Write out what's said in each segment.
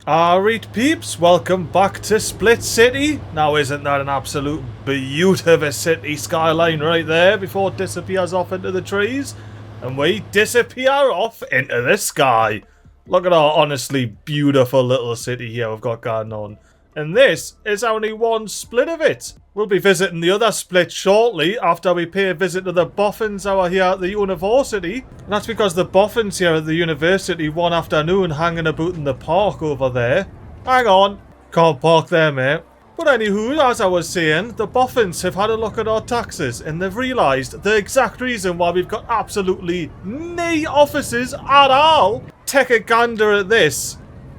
Alright peeps, welcome back to Splyt Cyti. Now isn't that an absolute beaut of a city skyline right there before it disappears off into the trees? And we disappear off into the sky. Look at our honestly beautiful little city here we've got going on. And this is only one split of it. We'll be visiting the other Splyt shortly after we pay a visit to the boffins over here at the university. And that's because the boffins here at the university one afternoon hanging about in the park over there. Hang on. Can't park there, mate. But anywho, as I was saying, the boffins have had a look at our taxes and they've realised the exact reason why we've got absolutely no offices at all. Take a gander at this.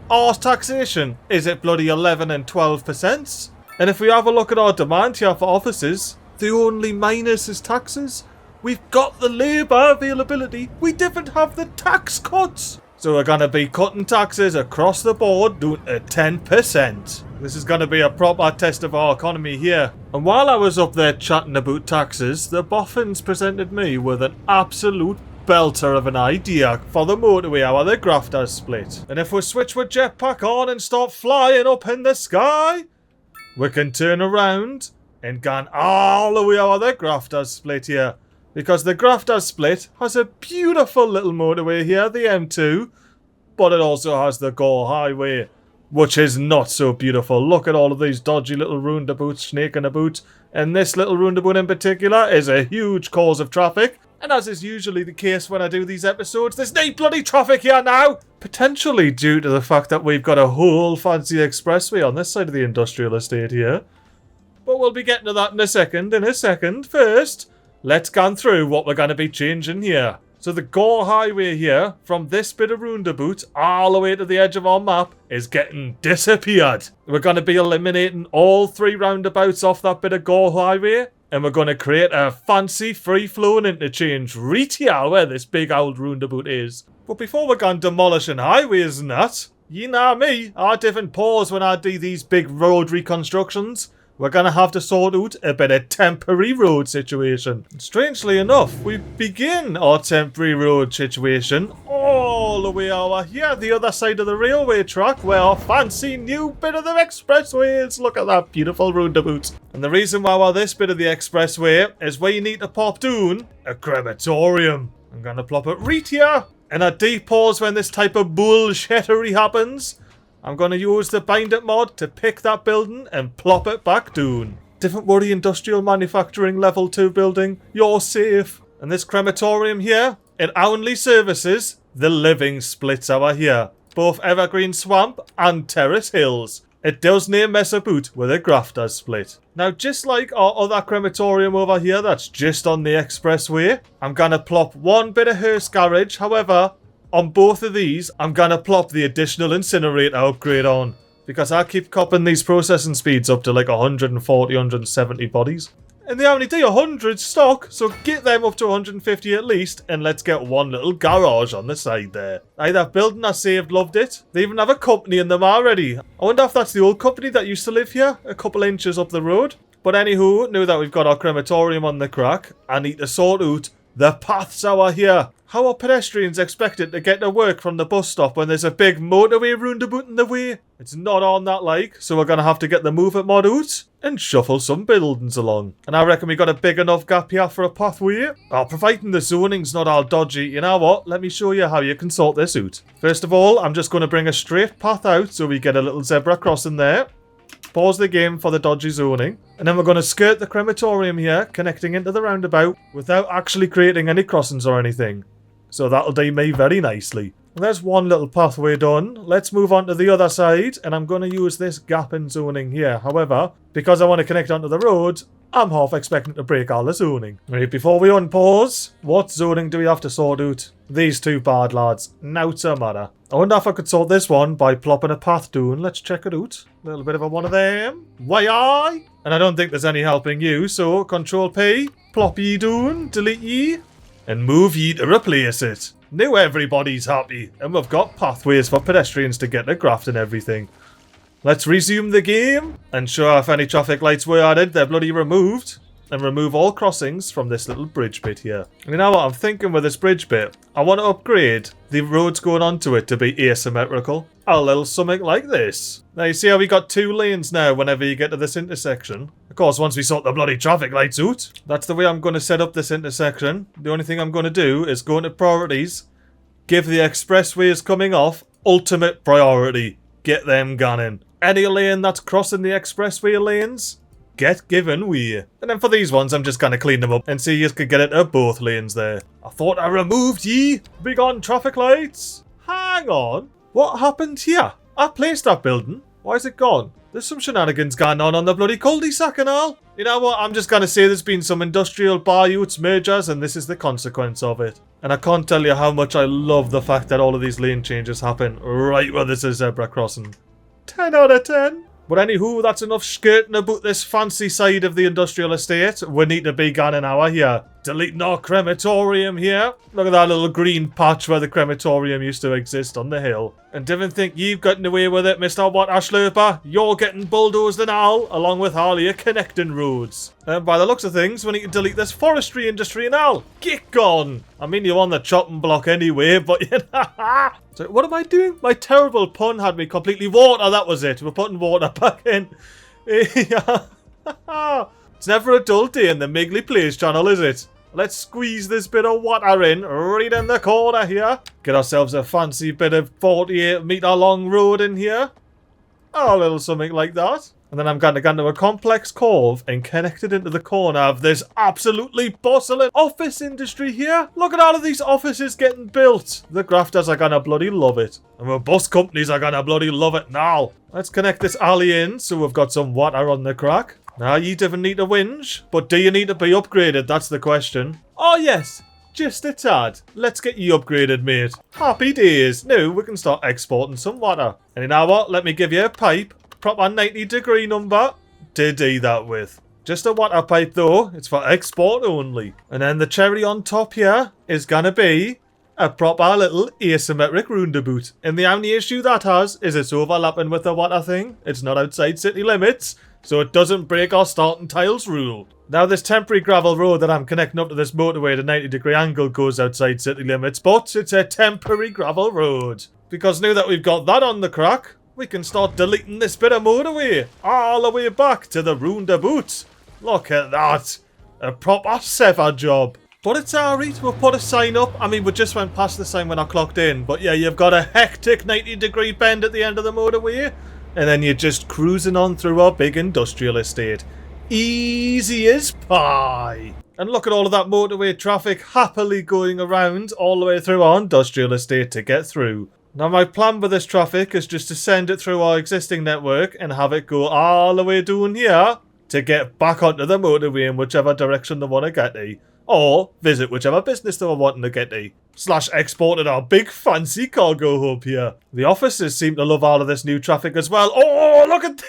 Our taxation is at bloody 11 and 12%. And if we have a look at our demand here for offices, the only minus is taxes. We've got the labour availability. We didn't have the tax cuts. So we're going to be cutting taxes across the board down to 10%. This is going to be a proper test of our economy here. And while I was up there chatting about taxes, the boffins presented me with an absolute belter of an idea for the motorway our the Grafta split. And if we switch with jetpack on and start flying up in the sky, we can turn around and go all the way over the Grafta split here. Because the Grafta split has a beautiful little motorway here, the M2, but it also has the Gore Highway, which is not so beautiful. Look at all of these dodgy little roundabouts snaking about, and this little roundabout in particular is a huge cause of traffic. And as is usually the case when I do these episodes, there's no bloody traffic here now! Potentially due to the fact that we've got a whole fancy expressway on this side of the industrial estate here. But we'll be getting to that in a second. First, let's go through what we're going to be changing here. So the Gore Highway here, from this bit of roundabout all the way to the edge of our map, is getting disappeared. We're going to be eliminating all 3 roundabouts off that bit of Gore Highway. And we're going to create a fancy free-flowing interchange right here where this big old roundabout is. But before we're going demolishing highways and that, you know me, I different pause when I do these big road reconstructions. We're going to have to sort out a bit of temporary road situation. Strangely enough, we begin our temporary road situation all the way over here, the other side of the railway track, where our fancy new bit of the expressway is. Look at that beautiful roundabout. And the reason why we're this bit of the expressway is we need to pop down a crematorium. I'm going to plop it right here. And a deep pause when this type of bullshittery happens. I'm going to use the bind it mod to pick that building and plop it back down. Different worry, industrial manufacturing level 2 building. You're safe. And this crematorium here, it only services the living Splits over here. Both Evergreen Swamp and Terrace Hills. It does near mess about with a Grafta split. Now, just like our other crematorium over here that's just on the expressway, I'm going to plop one bit of hearse garage. However, on both of these, I'm going to plop the additional incinerator upgrade on. Because I keep copping these processing speeds up to like 140, 170 bodies. And they only do 100 stock, so get them up to 150 at least. And let's get one little garage on the side there. Aye, that building I saved, loved it. They even have a company in them already. I wonder if that's the old company that used to live here, a couple inches up the road. But anywho, now that we've got our crematorium on the crack, I need to sort out the paths over here. How are pedestrians expected to get to work from the bus stop when there's a big motorway roundabout in the way? It's not on that like, so we're going to have to get the move it mod out and shuffle some buildings along. And I reckon we got a big enough gap here for a pathway. Oh, providing the zoning's not all dodgy, you know what? Let me show you how you can sort this out. First of all, I'm just going to bring a straight path out so we get a little zebra crossing there. Pause the game for the dodgy zoning. And then we're going to skirt the crematorium here, connecting into the roundabout without actually creating any crossings or anything. So that'll do me very nicely. Well, there's one little pathway done. Let's move on to the other side, and I'm going to use this gap in zoning here. However, because I want to connect onto the road, I'm half expecting to break all the zoning. Right, before we unpause, what zoning do we have to sort out? These two bad lads. Not a matter. I wonder if I could sort this one by plopping a path down. Let's check it out. A little bit of a one of them. Why aye? And I don't think there's any helping you, so Control P, plop ye down, delete ye, and move ye to replace it. Now everybody's happy, and we've got pathways for pedestrians to get to Graft and everything. Let's resume the game, and sure, if any traffic lights were added, they're bloody removed. and remove all crossings from this little bridge bit here. And you know what? I'm thinking with this bridge bit, I want to upgrade the roads going onto it to be asymmetrical. A little something like this. Now you see how we got 2 lanes now whenever you get to this intersection. Of course, once we sort the bloody traffic lights out. That's the way I'm going to set up this intersection. The only thing I'm going to do is go into priorities, give the expressways coming off ultimate priority. Get them gunning. Any lane that's crossing the expressway lanes, get given way. And then for these ones, I'm just going to clean them up and see you can get into both lanes there. I thought I removed ye. Big on traffic lights. Hang on. What happened here? I placed that building. Why is it gone? There's some shenanigans going on the bloody cul-de-sac and all. You know what? I'm just going to say there's been some industrial buyouts, mergers, and this is the consequence of it. And I can't tell you how much I love the fact that all of these lane changes happen right where there's a zebra crossing. 10 out of 10. But anywho, that's enough skirting about this fancy side of the industrial estate. We need to be gone an hour here. Deleting our crematorium here. Look at that little green patch where the crematorium used to exist on the hill. And didn't think you've gotten away with it, Mr. Water Slurper. You're getting bulldozed and all, along with all your connecting roads. And by the looks of things, we need to delete this forestry industry and all. Get gone. I mean, you're on the chopping block anyway, but you know. So what am I doing? My terrible pun had me completely water. That was it. We're putting water back in. It's never a dull day in the MiGly Plays channel, is it? Let's squeeze this bit of water in right in the corner here. Get ourselves a fancy bit of 48-meter long road in here. A little something like that. And then I'm going to go into a complex curve and connect it into the corner of this absolutely bustling office industry here. Look at all of these offices getting built. The grafters are going to bloody love it. And the bus companies are going to bloody love it now. Let's connect this alley in so we've got some water on the crack. Now, you don't need a whinge, but do you need to be upgraded? That's the question. Oh, yes. Just a tad. Let's get you upgraded, mate. Happy days. Now, we can start exporting some water. And you know what? Let me give you a pipe. Proper 90-degree number to do that with. Just a water pipe, though. It's for export only. And then the cherry on top here is going to be a proper little asymmetric roundabout. And the only issue that has is it's overlapping with the water thing. It's not outside city limits, so it doesn't break our starting tiles rule. Now this temporary gravel road that I'm connecting up to this motorway at a 90-degree angle goes outside city limits, but it's a temporary gravel road. Because now that we've got that on the crack, we can start deleting this bit of motorway all the way back to the roundabout. Look at that. A proper sever job. But it's alright, we'll put a sign up. I mean, we just went past the sign when I clocked in. But yeah, you've got a hectic 90-degree bend at the end of the motorway. And then you're just cruising on through our big industrial estate. Easy as pie. And look at all of that motorway traffic happily going around all the way through our industrial estate to get through. Now my plan with this traffic is just to send it through our existing network and have it go all the way down here to get back onto the motorway in whichever direction they want to get to. Or visit whichever business they were wanting to get to. / exported our big fancy cargo hub here. The officers seem to love all of this new traffic as well. Oh, look at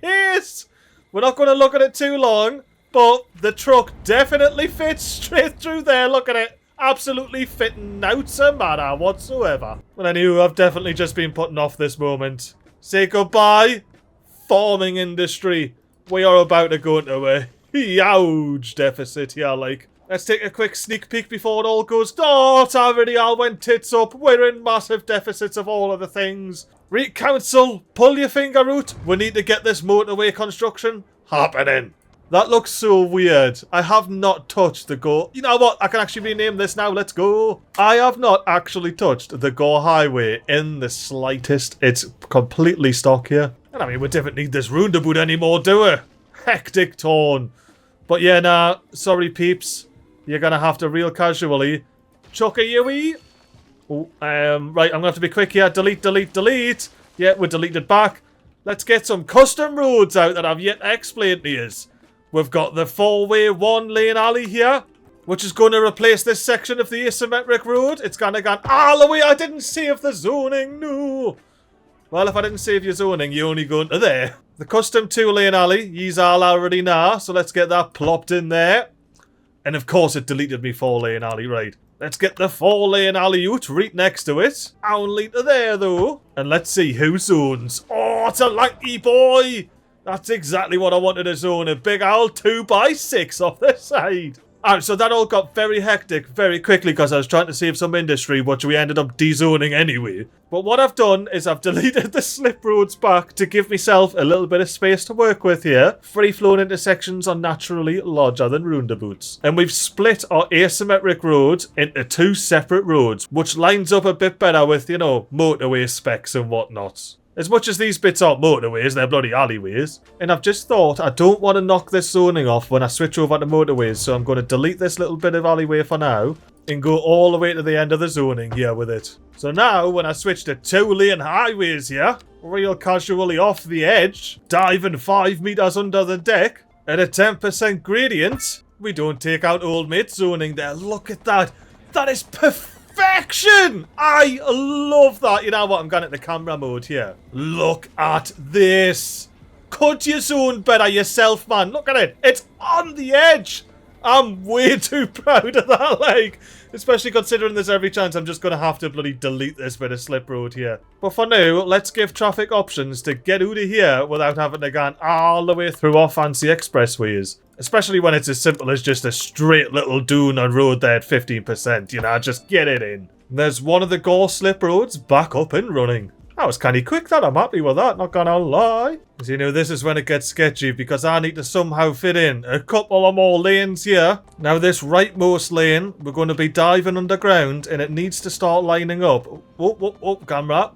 this! We're not going to look at it too long, but the truck definitely fits straight through there. Look at it. Absolutely fitting out a matter whatsoever. Well, anyway, I've definitely just been putting off this moment. Say goodbye, farming industry. We are about to go into a huge deficit here, like. Let's take a quick sneak peek before it all goes. Oh, it's already all went tits up. We're in massive deficits of all of the things. Council, pull your finger out. We need to get this motorway construction happening. That looks so weird. I have not touched the Gore... You know what? I can actually rename this now. Let's go. I have not actually touched the Gore Highway in the slightest. It's completely stock here. And I mean, we don't need this roundabout anymore, do we? Hectic tone. But yeah, nah. Sorry, peeps. You're going to have to real casually chuck a Yui. Oh, right, I'm going to have to be quick here. Delete, delete, delete. Yeah, we're deleted back. Let's get some custom roads out that I've yet to explain to you. We've got the 4-way 1-lane alley here, which is going to replace this section of the asymmetric road. It's going to go all the way. I didn't save the zoning, no. Well, if I didn't save your zoning, you only go into there. The custom 2-lane alley, ye's all already now, so let's get that plopped in there. And of course it deleted me 4-lane alley, right. Let's get the 4-lane alley out right next to it. Only to there, though. And let's see who zones. Oh, it's a lanky boy. That's exactly what I wanted to zone. A big old 2x6 off the side. Alright, so that all got very hectic very quickly because I was trying to save some industry, which we ended up dezoning anyway. But what I've done is I've deleted the slip roads back to give myself a little bit of space to work with here. Free-flowing intersections are naturally larger than roundabouts. And we've split our asymmetric roads into 2 separate roads, which lines up a bit better with, you know, motorway specs and whatnot. As much as these bits aren't motorways, they're bloody alleyways. And I've just thought I don't want to knock this zoning off when I switch over to motorways, so I'm going to delete this little bit of alleyway for now and go all the way to the end of the zoning here with it. So now, when I switch to 2-lane highways here, real casually off the edge, diving 5 meters under the deck, at a 10% gradient, we don't take out old mate zoning there. Look at that. That is perfection! I love that. You know what? I'm going into camera mode here. Look at this. Could you zone better yourself, man? Look at it. It's on the edge. I'm way too proud of that, like. Especially considering there's every chance I'm just going to have to bloody delete this bit of slip road here. But for now, let's give traffic options to get out of here without having to go all the way through our fancy expressways. Especially when it's as simple as just a straight little dune on road there at 15%, you know, just get it in. There's one of the Gore slip roads back up and running. That was kind of quick, that. I'm happy with that, not gonna lie. As you know, this is when it gets sketchy because I need to somehow fit in a couple of more lanes here. Now this rightmost lane, we're going to be diving underground and it needs to start lining up. Camera.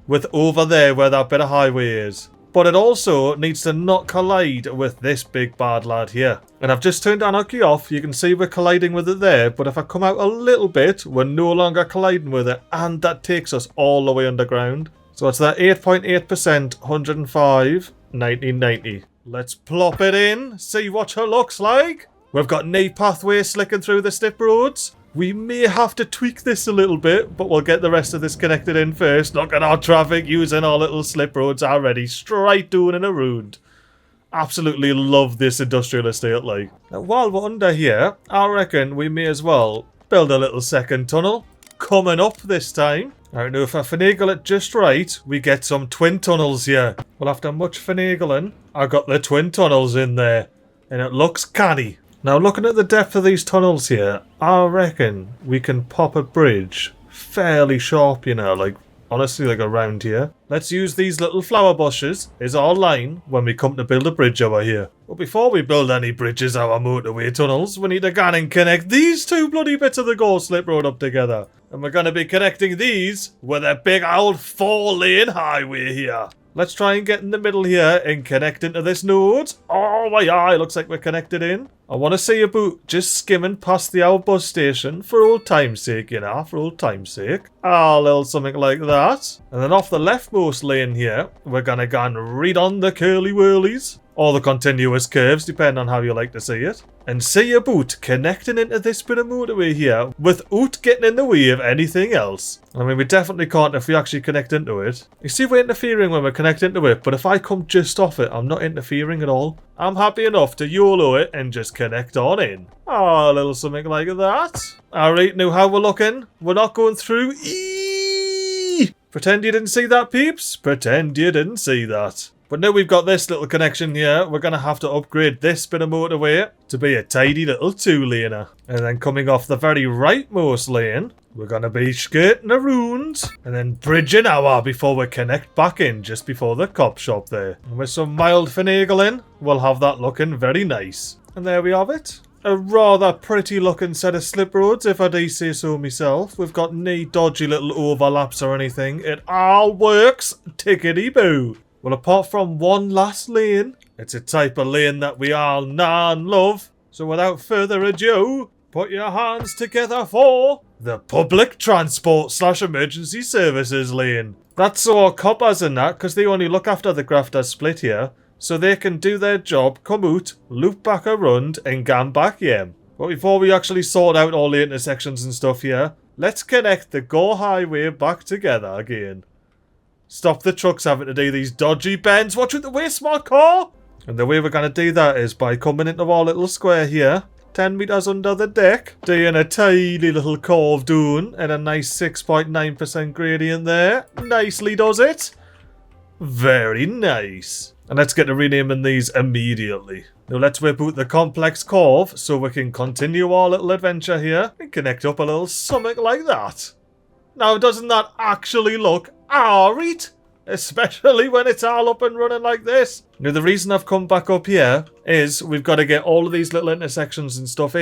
With over there where that bit of highway is. But it also needs to not collide with this big bad lad here. And I've just turned anarchy off. You can see we're colliding with it there. But if I come out a little bit, we're no longer colliding with it. And that takes us all the way underground. So it's that 8.8%, 105, 1990. Let's plop it in. See what her looks like. We've got knee pathway slicking through the slip roads. We may have to tweak this a little bit, but we'll get the rest of this connected in first. Look at our traffic using our little slip roads already. Straight doing in a road. Absolutely love this industrial estate, like. Now, while we're under here, I reckon we may as well build a little second tunnel. Coming up this time. I don't know if I finagle it just right, we get some twin tunnels here. Well, after much finagling, I got the twin tunnels in there. And it looks canny. Now, looking at the depth of these tunnels here, I reckon we can pop a bridge fairly sharp, you know, like, honestly, like around here. Let's use these little flower bushes as our line when we come to build a bridge over here. But before we build any bridges or motorway tunnels, we need to go and connect these 2 bloody bits of the Gore slip road up together. And we're going to be connecting these with a big old 4-lane highway here. Let's try and get in the middle here and connect into this node. Oh my eye, looks like we're connected in. I want to see a boot just skimming past the old bus station for old time's sake, you know, for old time's sake. A little something like that. And then off the leftmost lane here, we're going to go and read on the curly whirlies. Or the continuous curves, depending on how you like to see it. And see a boot connecting into this bit of motorway here without getting in the way of anything else. I mean, we definitely can't if we actually connect into it. You see, we're interfering when we connect into it, but if I come just off it, I'm not interfering at all. I'm happy enough to YOLO it and just connect on in. Oh, a little something like that. Alright, now how we're looking. We're not going through. Pretend you didn't see that, peeps. Pretend you didn't see that. But now we've got this little connection here, we're going to have to upgrade this bit of motorway to be a tidy little 2-laner. And then coming off the very rightmost lane, we're going to be skirting around and then bridging our before we connect back in just before the cop shop there. And with some mild finagling, we'll have that looking very nice. And there we have it. A rather pretty looking set of slip roads, if I do say so myself. We've got no dodgy little overlaps or anything. It all works tickety-boo. Well, apart from one last lane, it's a type of lane that we all love. So without further ado, put your hands together for the public transport / emergency services lane. That's so our coppers and that, because they only look after the Grafta Splyt here, so they can do their job, come out, loop back around, and gam back in. But before we actually sort out all the intersections and stuff here, let's connect the Gore Highway back together again. Stop the trucks having to do these dodgy bends. Watch out the way, smart car! And the way we're going to do that is by coming into our little square here, 10 meters under the deck, doing a tiny little curve down and a nice 6.9% gradient there. Nicely does it. Very nice. And let's get to renaming these immediately. Now let's whip out the complex curve so we can continue our little adventure here and connect up a little something like that. Now doesn't that actually look alright? Especially when it's all up and running like this. Now the reason I've come back up here is we've got to get all of these little intersections and stuff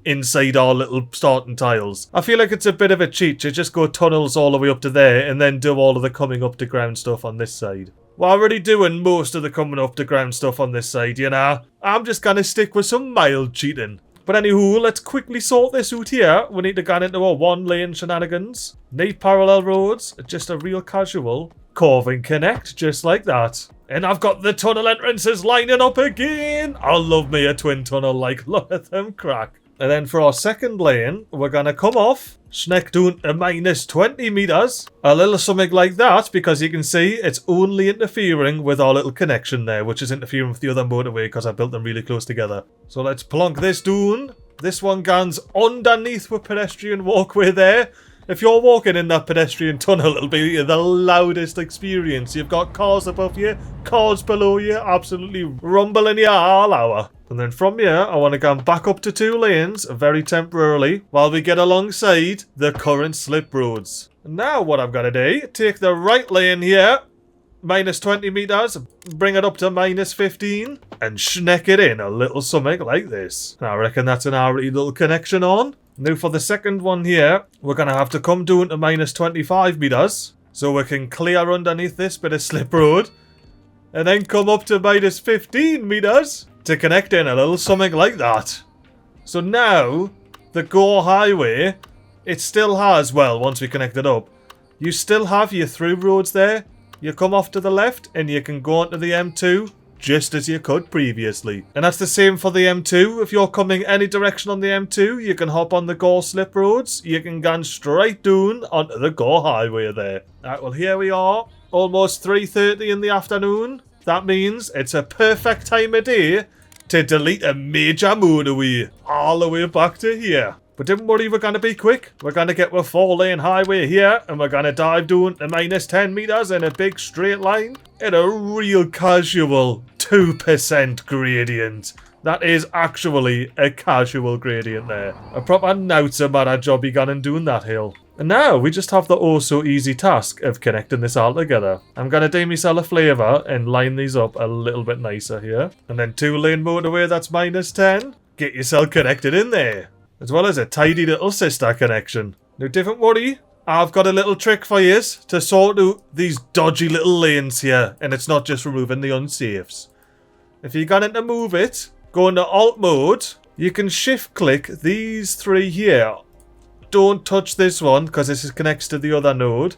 inside our little starting tiles. I feel like it's a bit of a cheat to just go tunnels all the way up to there and then do all of the coming up to ground stuff on this side. We're already doing most of the coming up to ground stuff on this side, you know. I'm just gonna stick with some mild cheating. But anywho, let's quickly sort this out here. We need to get into our one lane shenanigans. Need parallel roads, just a real casual curving connect, just like that. And I've got the tunnel entrances lining up again. I love me a twin tunnel, like, look at them crack. And then for our second lane, we're gonna come off, schneck down to minus 20 meters. A little something like that, because you can see it's only interfering with our little connection there, which is interfering with the other motorway because I built them really close together. So let's plonk this down. This one goes underneath with pedestrian walkway there. If you're walking in that pedestrian tunnel, it'll be the loudest experience. You've got cars above you, cars below you, absolutely rumbling you all hour. And then from here, I want to go back up to 2 lanes, very temporarily, while we get alongside the current slip roads. Now what I've got to do, take the right lane here, minus 20 meters, bring it up to minus 15, and schneck it in a little something like this. I reckon that's an already little connection on. Now for the second one here, we're going to have to come down to minus 25 meters, so we can clear underneath this bit of slip road, and then come up to minus 15 meters to connect in a little something like that. So now, the Gore Highway, it still has, well, once we connect it up, you still have your through roads there. You come off to the left, and you can go onto the M2, just as you could previously. And that's the same for the M2. If you're coming any direction on the M2, you can hop on the Gore slip roads. You can go straight down onto the Gore Highway there. Alright, well here we are. Almost 3:30 in the afternoon. That means it's a perfect time of day to delete a major motorway all the way back to here. But don't worry, we're going to be quick. We're going to get a 4-lane highway here, and we're going to dive down to minus 10 meters in a big straight line in a real casual 2% gradient. That is actually a casual gradient there. A proper naughty man a jobby gun and doing that hill. And now we just have the oh so easy task of connecting this all together. I'm going to do myself a flavour and line these up a little bit nicer here. And then 2-lane motorway, that's minus 10. Get yourself connected in there. As well as a tidy little sister connection. Now don't worry, I've got a little trick for you to sort out these dodgy little lanes here. And it's not just removing the unsafes. If you're going to move it, go into alt mode, you can shift click these 3 here. Don't touch this one because this connects to the other node.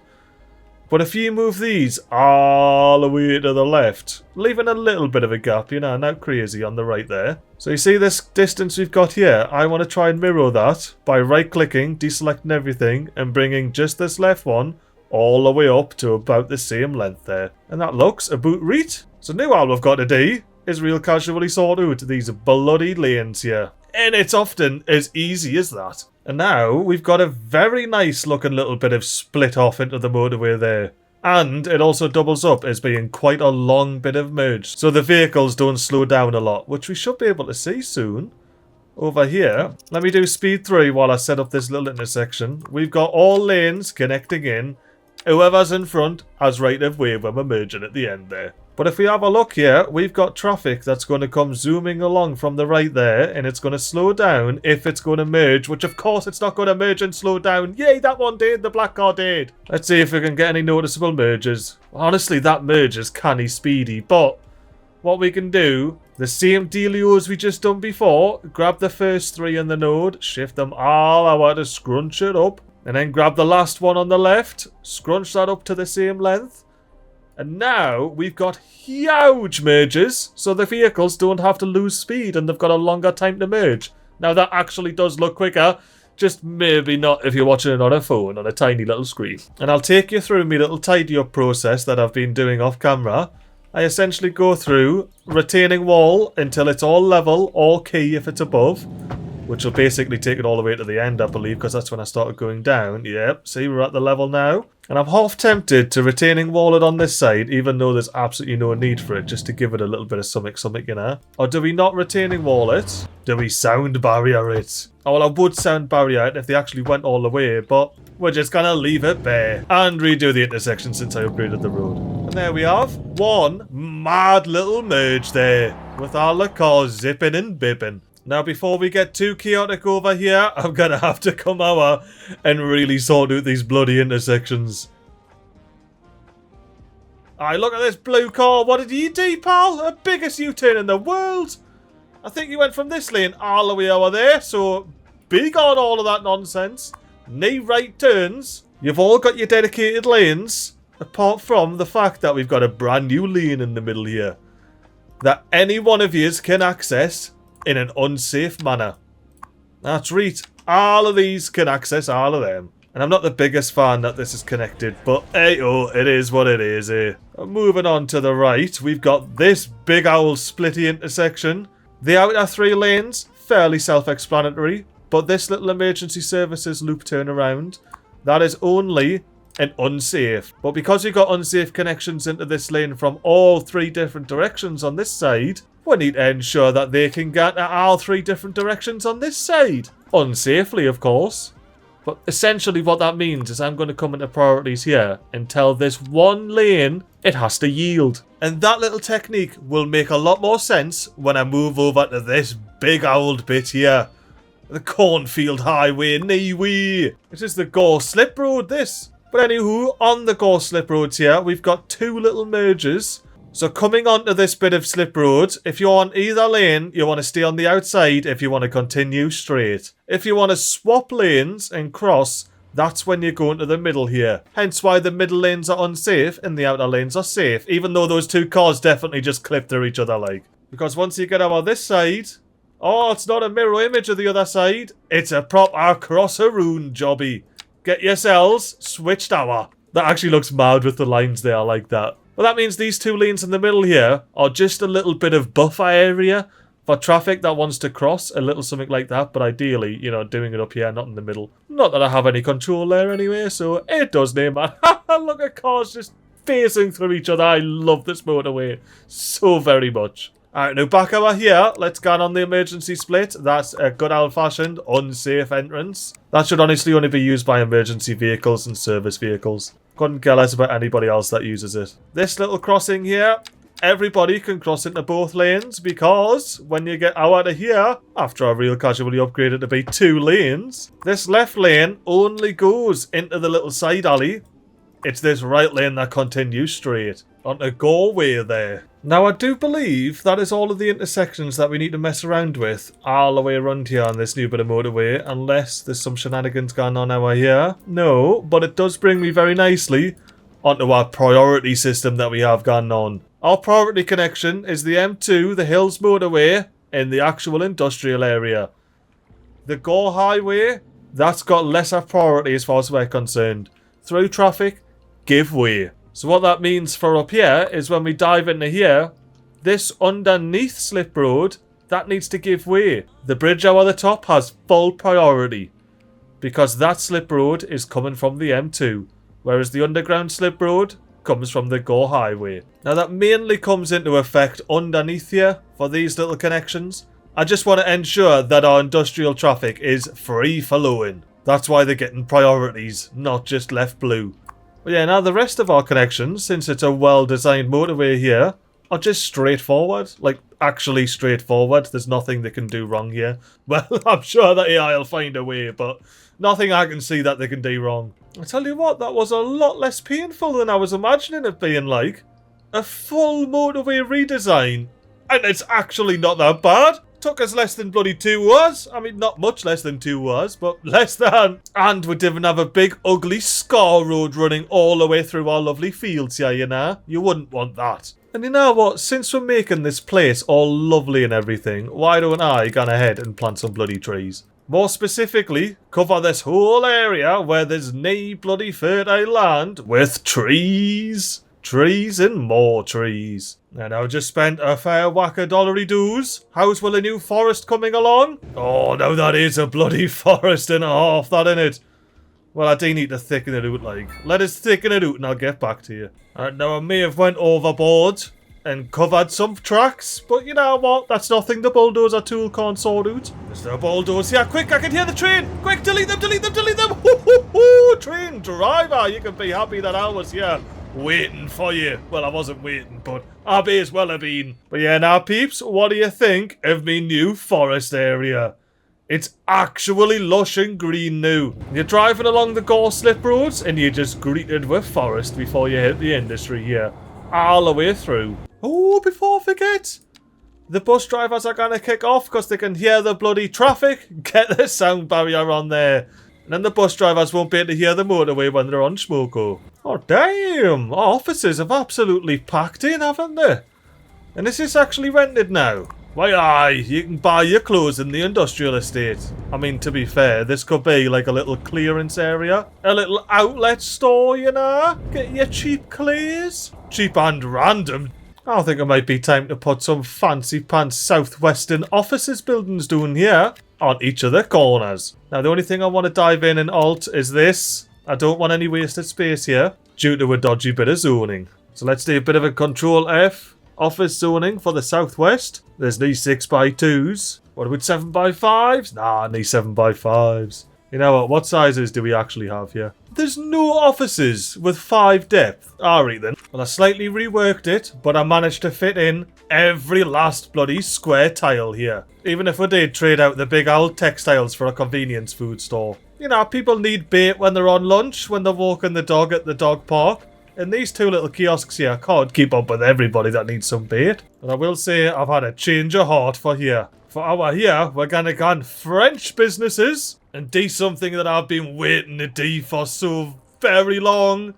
But if you move these all the way to the left, leaving a little bit of a gap, you know, not crazy on the right there. So you see this distance we've got here? I want to try and mirror that by right-clicking, deselecting everything, and bringing just this left one all the way up to about the same length there. And that looks about right. So now all we've got to do is real casually sort out these bloody lanes here. And it's often as easy as that. And now we've got a very nice looking little bit of split off into the motorway there. And it also doubles up as being quite a long bit of merge. So the vehicles don't slow down a lot, which we should be able to see soon. Over here, let me do speed 3 while I set up this little intersection. We've got all lanes connecting in. Whoever's in front has right of way when we're merging at the end there. But if we have a look here, we've got traffic that's going to come zooming along from the right there, and it's going to slow down if it's going to merge, which of course it's not going to merge and slow down. Yay, that one did, the black car did. Let's see if we can get any noticeable merges. Honestly, that merge is canny speedy, but what we can do, the same dealio as we just done before, grab the first 3 in the node, shift them all out to scrunch it up, and then grab the last one on the left, scrunch that up to the same length. And now we've got huge merges, so the vehicles don't have to lose speed and they've got a longer time to merge. Now that actually does look quicker, just maybe not if you're watching it on a phone on a tiny little screen. And I'll take you through my little tidy up process that I've been doing off camera. I essentially go through retaining wall until it's all level or key if it's above, which will basically take it all the way to the end, I believe, because that's when I started going down. Yep, see, we're at the level now. And I'm half tempted to retaining wall it on this side, even though there's absolutely no need for it, just to give it a little bit of something, you know? Or do we not retaining wall it? Do we sound barrier it? Oh, well, I would sound barrier it if they actually went all the way, but we're just gonna leave it bare. And redo the intersection since I upgraded the road. And there we have one mad little merge there, with all the cars zipping and bipping. Now, before we get too chaotic over here, I'm gonna have to come over and really sort out these bloody intersections. Aye, look at this blue car. What did you do, pal? The biggest U-turn in the world. I think you went from this lane all the way over there, so big on all of that nonsense. No right turns. You've all got your dedicated lanes, apart from the fact that we've got a brand new lane in the middle here that any one of yous can access in an unsafe manner. That's right. All of these can access all of them. And I'm not the biggest fan that this is connected, but hey, oh, it is what it is, eh? Moving on to the right, we've got this big old splitty intersection. The outer 3 lanes, fairly self-explanatory, but this little emergency services loop turnaround, that is only an unsafe. But because you've got unsafe connections into this lane from all 3 different directions on this side, we need to ensure that they can get to all 3 different directions on this side. Unsafely, of course. But essentially what that means is I'm going to come into priorities here and tell this one lane it has to yield. And that little technique will make a lot more sense when I move over to this big old bit here. The Cornfield Highway, Niwi. It is the Gore Slip Road, this. But anywho, on the Gore Slip Roads here, we've got 2 little merges. So coming onto this bit of slip road, if you're on either lane, you want to stay on the outside if you want to continue straight. If you want to swap lanes and cross, that's when you go into the middle here. Hence why the middle lanes are unsafe and the outer lanes are safe, even though those 2 cars definitely just clip through each other like. Because once you get over this side, oh, it's not a mirror image of the other side, it's a proper cross-a-roon jobby. Get yourselves switched over. That actually looks mad with the lines there like that. Well, that means these 2 lanes in the middle here are just a little bit of buffer area for traffic that wants to cross, a little something like that. But ideally, you know, doing it up here, not in the middle. Not that I have any control there anyway, so it does name man. Look at cars just facing through each other. I love this motorway so very much. Alright, now back over here, let's get on the emergency split. That's a good old-fashioned, unsafe entrance. That should honestly only be used by emergency vehicles and service vehicles. Couldn't care less about anybody else that uses it. This little crossing here, everybody can cross into both lanes because when you get out of here, after I real casually upgraded to be 2 lanes, this left lane only goes into the little side alley. It's this right lane that continues straight onto Gore Highway there. Now, I do believe that is all of the intersections that we need to mess around with all the way around here on this new bit of motorway, unless there's some shenanigans going on over here. No, but it does bring me very nicely onto our priority system that we have going on. Our priority connection is the M2, the Hills motorway, in the actual industrial area. The Gore Highway, that's got lesser priority as far as we're concerned. Through traffic, give way. So what that means for up here is when we dive into here, this underneath slip road, that needs to give way. The bridge over the top has full priority because that slip road is coming from the M2, whereas the underground slip road comes from the Gore Highway. Now that mainly comes into effect underneath here for these little connections. I just want to ensure that our industrial traffic is free flowing. That's why they're getting priorities, not just left blue. But yeah, now the rest of our connections, since it's a well-designed motorway here, are just straightforward. Like, actually straightforward. There's nothing they can do wrong here. Well, I'm sure the AI will find a way, but nothing I can see that they can do wrong. I tell you what, that was a lot less painful than I was imagining it being like. A full motorway redesign. And it's actually not that bad. Took us less than bloody 2 hours. I mean, not much less than 2 hours, but less than. And we didn't have a big, ugly scar road running all the way through our lovely fields here, you know? You wouldn't want that. And you know what? Since we're making this place all lovely and everything, why don't I go ahead and plant some bloody trees? More specifically, cover this whole area where there's no bloody fertile land with trees. Trees and more trees. And I've just spent a fair whack of dollary doos. How's will a new forest coming along? Oh, now that is a bloody forest and a half, that innit? Well, I do need to thicken it out, like. Let us thicken it out and I'll get back to you. Alright, now I may have went overboard and covered some tracks, but you know what? That's nothing the bulldozer tool can't sort out. There's no bulldozer here. Quick, I can hear the train! Quick, delete them, delete them, delete them! Hoo, hoo, hoo! Train driver, you can be happy that I was here waiting for you. Well, I wasn't waiting, but I may as well have been. But yeah, now peeps, what do you think of me new forest area? It's actually lush and green now. You're driving along the Gore slip roads and you're just greeted with forest before you hit the industry here. All the way through. Oh, before I forget, the bus drivers are going to kick off because they can hear the bloody traffic. Get the sound barrier on there. And then the bus drivers won't be able to hear the motorway when they're on Smoko. Oh, damn. Our offices have absolutely packed in, haven't they? And this is actually rented now. Why, aye, you can buy your clothes in the industrial estate. I mean, to be fair, this could be like a little clearance area. A little outlet store, you know? Get your cheap clothes. Cheap and random. I think it might be time to put some fancy pants southwestern offices buildings down here on each of the corners. Now, the only thing I want to dive in and alt is this. I don't want any wasted space here due to a dodgy bit of zoning. So let's do a bit of a Control F. Office zoning for the southwest. There's these 6x2s. What about 7x5s? Nah, these 7x5s. You know what sizes do we actually have here? There's no offices with 5 depth. Alright then. Well, I slightly reworked it, but I managed to fit in every last bloody square tile here. Even if we did trade out the big old textiles for a convenience food store. You know, people need bait when they're on lunch, when they're walking the dog at the dog park. And these two little kiosks here can't keep up with everybody that needs some bait. But I will say I've had a change of heart for here. For our here, we're gonna go on French businesses and do something that I've been waiting to do for so very long.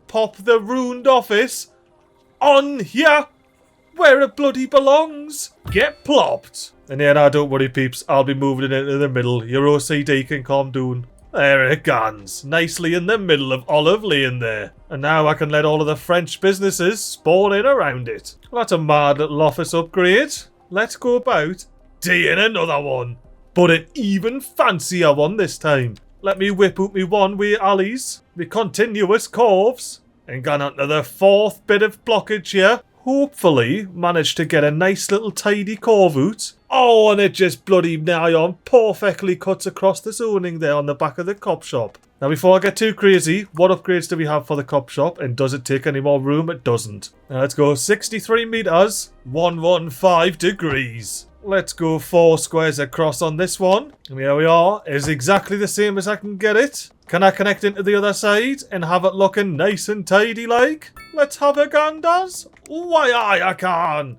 Pop the ruined office on here where it bloody belongs. Get plopped. And yeah, now don't worry peeps, I'll be moving it into the middle. Your OCD can calm down. There it goes, nicely in the middle of Olive Lane there. And now I can let all of the French businesses spawn in around it. Well, that's a mad little office upgrade. Let's go about doing another one. But an even fancier one this time. Let me whip out me one-way alleys, me continuous curves, and gone onto the 4th bit of blockage here. Hopefully manage to get a nice little tidy curve out. Oh, and it just bloody nigh on perfectly cuts across the zoning there on the back of the cop shop. Now before I get too crazy, what upgrades do we have for the cop shop and does it take any more room? It doesn't. Now let's go 63 meters, 115 degrees. Let's go 4 squares across on this one. And here we are. It's exactly the same as I can get it. Can I connect into the other side and have it looking nice and tidy like? Let's have a ganders. Why, aye, I can.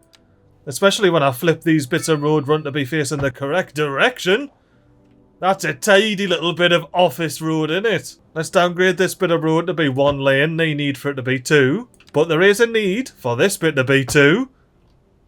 Especially when I flip these bits of road run to be facing the correct direction. That's a tidy little bit of office road, innit? Let's downgrade this bit of road to be 1 lane. No need for it to be 2. But there is a need for this bit to be 2.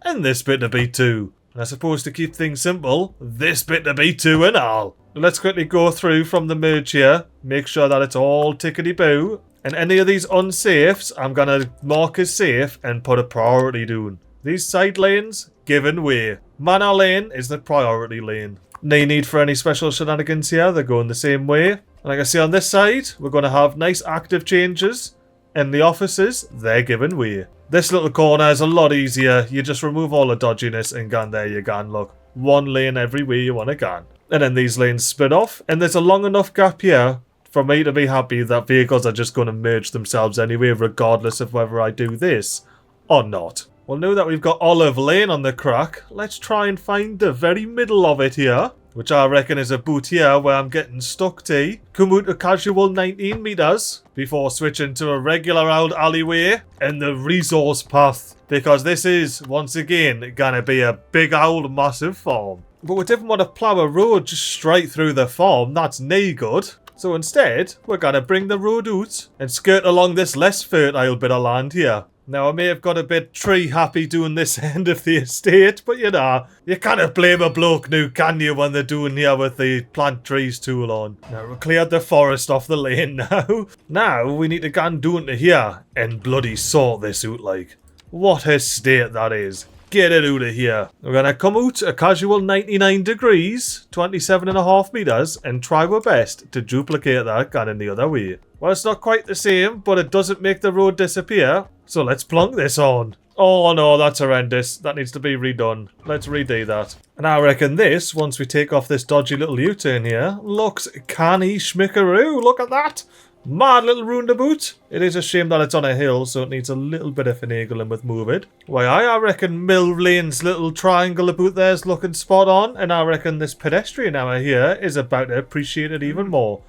And this bit to be 2. And I suppose to keep things simple, this bit to be 2 and all. Let's quickly go through from the merge here. Make sure that it's all tickety-boo. And any of these unsafes, I'm going to mark as safe and put a priority down. These side lanes, given way. Manor lane is the priority lane. No need for any special shenanigans here. They're going the same way. And like I see on this side, we're going to have nice active changes. In the offices, they're given way. This little corner is a lot easier. You just remove all the dodginess and gone there you can. Look, 1 lane every way you want to go. And then these lanes split off. And there's a long enough gap here for me to be happy that vehicles are just going to merge themselves anyway, regardless of whether I do this or not. Well, now that we've got Olive Lane on the crack, let's try and find the very middle of it here. Which I reckon is about here where I'm getting stuck to. Come out a casual 19 meters before switching to a regular old alleyway and the resource path. Because this is, once again, gonna be a big old massive farm. But we didn't want to plough a road just straight through the farm. That's no good. So instead, we're gonna bring the road out and skirt along this less fertile bit of land here. Now, I may have got a bit tree-happy doing this end of the estate, but you know, you can't blame a bloke now, can you, when they're doing here with the plant trees tool on. Now, we've cleared the forest off the lane now. Now, we need to go and do into here and bloody sort this out, like. What a state that is. get it out of here. We're going to come out a casual 99 degrees, 27.5 meters, and try our best to duplicate that going in the other way. Well, it's not quite the same, but it doesn't make the road disappear. So let's plonk this on. Oh no, that's horrendous. That needs to be redone. Let's redo that. And I reckon this, once we take off this dodgy little U-turn here, looks canny schmickaroo. Look at that. Mad little roundabout. It is a shame that it's on a hill, so it needs a little bit of finagling with moving. Why, I reckon Mill Lane's little triangle about there's looking spot on, and I reckon this pedestrian hour here is about to appreciate it even more.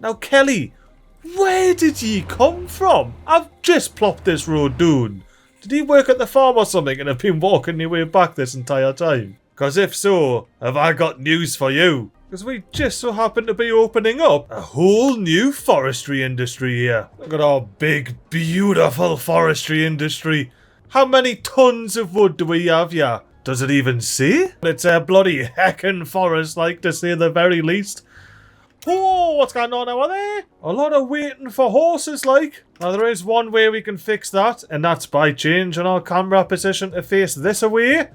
Now, Kelly, where did ye come from? I've just plopped this road down. Did you work at the farm or something and have been walking your way back this entire time? Because if so, have I got news for you? Because we just so happen to be opening up a whole new forestry industry here. Look at our big, beautiful forestry industry. How many tons of wood do we have here? Does it even say? It's a bloody heckin' forest, like, to say the very least. Oh, what's going on over there? A lot of waiting for horses, like. Now, there is one way we can fix that, and that's by changing our camera position to face this away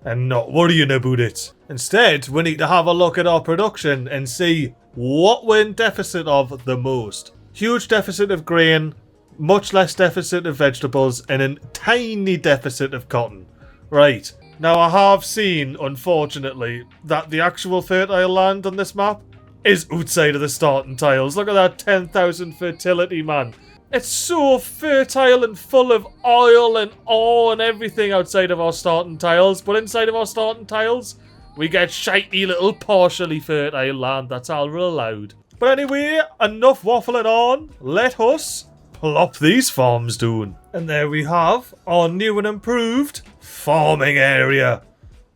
and not worrying about it. Instead, we need to have a look at our production and see what we're in deficit of the most. Huge deficit of grain, much less deficit of vegetables, and a tiny deficit of cotton. Right. Now, I have seen, unfortunately, that the actual fertile land on this map is outside of the starting tiles. Look at that 10,000 fertility, man. It's so fertile and full of oil and ore and everything outside of our starting tiles. But inside of our starting tiles, we get shitey little partially fertile land. That's all we're allowed. But anyway, enough waffling on. Let us plop these farms down. And there we have our new and improved farming area.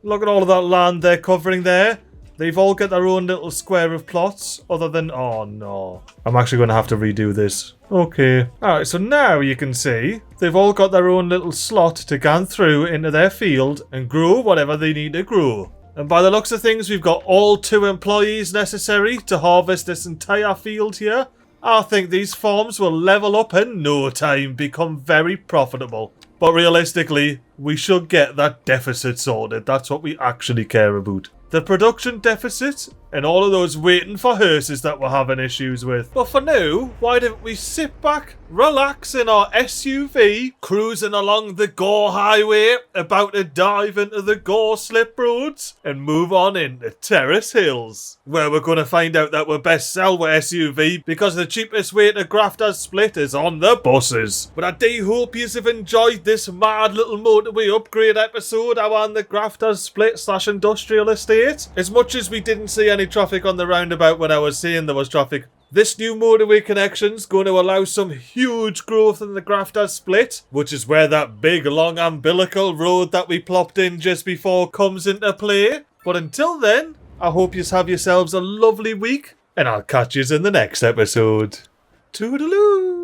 Look at all of that land they're covering there. They've all got their own little square of plots, other than... Oh, no. I'm actually going to have to redo this. Okay. Alright, so now you can see they've all got their own little slot to go through into their field and grow whatever they need to grow. And by the looks of things, we've got all 2 employees necessary to harvest this entire field here. I think these farms will level up in no time, become very profitable. But realistically, we should get that deficit sorted. That's what we actually care about. The production deficit and all of those waiting for hearses that we're having issues with. But for now, why don't we sit back, relax in our SUV, cruising along the Gore Highway, about to dive into the Gore slip roads, and move on into Terrace Hills, where we're going to find out that we're best sell with SUV because the cheapest way to Grafta's Splyt is on the buses. But I do hope you have enjoyed this mad little motorway upgrade episode around the Grafta's Splyt / industrial estate. As much as we didn't see any traffic on the roundabout when I was saying there was traffic, this new motorway connection's going to allow some huge growth in the Grafta's Splyt, which is where that big long umbilical road that we plopped in just before comes into play. But until then, I hope you have yourselves a lovely week, and I'll catch you in the next episode. Toodaloo!